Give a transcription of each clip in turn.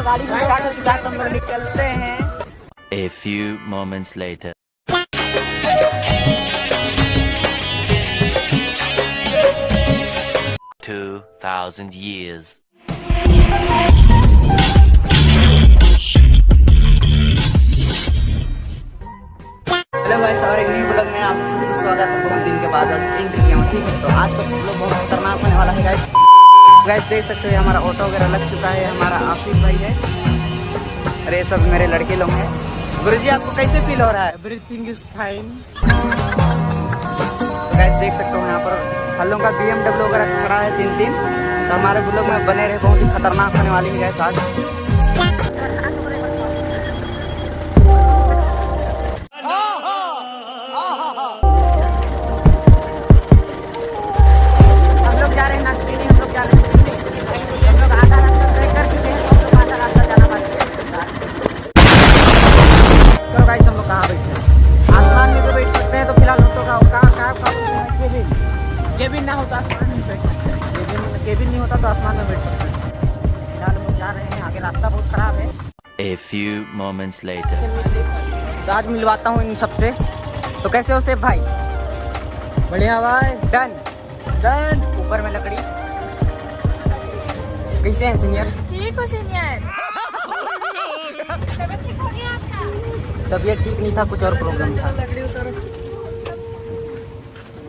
गाड़ी में साथ हम लोग निकलते हैं। A few moments later. 2000 years. Hello guys, और एक न्यू ब्लॉग में आप सभी का स्वागत है। बहुत दिन के बाद आज एंट्री किया हूं, ठीक है। तो आज का ब्लॉग बहुत खतरनाक होने वाला है गाइस। गाइस देख सकते हो हमारा ऑटो वगैरह लग चुका है। हमारा आसिफ भाई है, अरे सब मेरे लड़के लोग हैं। गुरुजी आपको कैसे फील हो रहा है? Everything is fine. गाइस देख सकते हो यहाँ पर हम लोगों का BMW वगैरह खड़ा है 3-3। तो हमारे ब्लॉग में बने रहे, बहुत ही खतरनाक होने वाली है गाइस आज। हम लोग जा रहे हैं नागफनी, हम लोग जा रहे हैं। हम लोग आधा रास्ता तय कर चुके हैं, हम लोग आधा रास्ता जाना बाकी है। तो गाइस हम लोग कहाँ बैठे हैं? आसमान में भी बैठ सकते हैं। तो फिलहाल हम लोग कहाँ केबिन ना होता आसमान में बैठ सकते हैं। केबिन नहीं होता तो आसमान में बैठ सकते हैं। फिलहाल हम लोग जा रहे हैं, आगे रास्ता बहुत खराब है। A few moments later. तो आज मिलवाता हूँ इन सबसे। तो कैसे हो सेफ भाई? बढ़िया भाई। Done done. ऊपर में लकड़ी। कैसे हैं सीनियर? ठीक हो सीनियर। तबीयत ठीक नहीं था, कुछ और प्रॉब्लम था।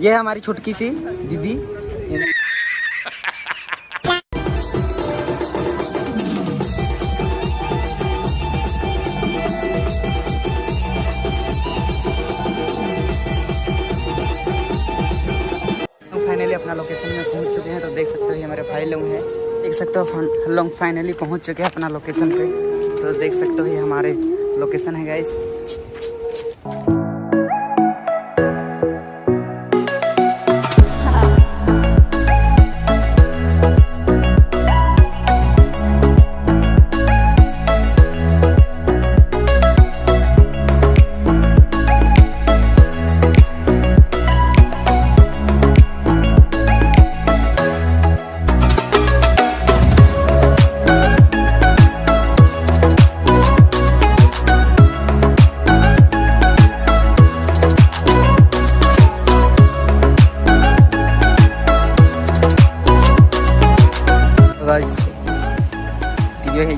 ये है हमारी छुटकी सी दीदी। फाइनली अपना लोकेशन में पहुंच चुके हैं। तो देख सकते हो ये हमारे भाई लोग हैं। देख सकते हो हम लोग फाइनली पहुंच चुके हैं अपना लोकेशन पे। तो देख सकते हो ये हमारे लोकेशन है गाइस।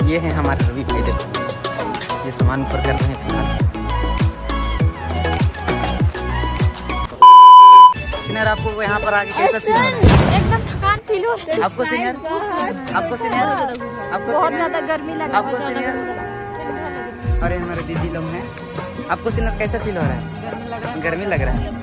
ये है हमारे रवि भाई। देखो ये सामान ऊपर कर रहे हैं फिलहाल। सीनियर आपको यहाँ पर आके कैसा फील हो रहा है? एकदम थकान फील हो रहा है। आपको सीनियर बहुत ज्यादा गर्मी लग रहा है। आपको सीनियर अरे हमारे दीदी लोग हैं। आपको सीनियर कैसा फील हो रहा है? गर्मी लग रहा है।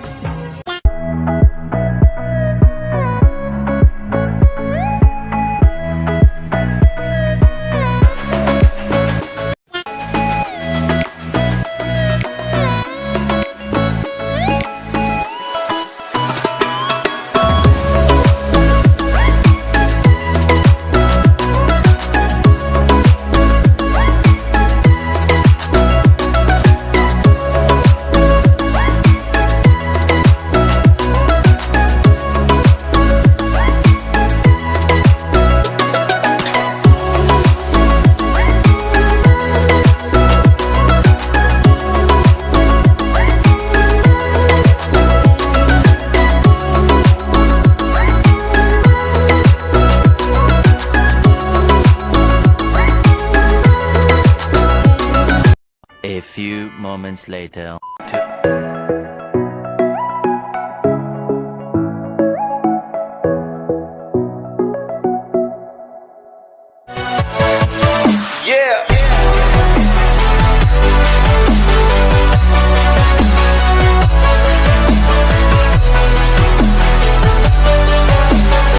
A few moments later. Yeah.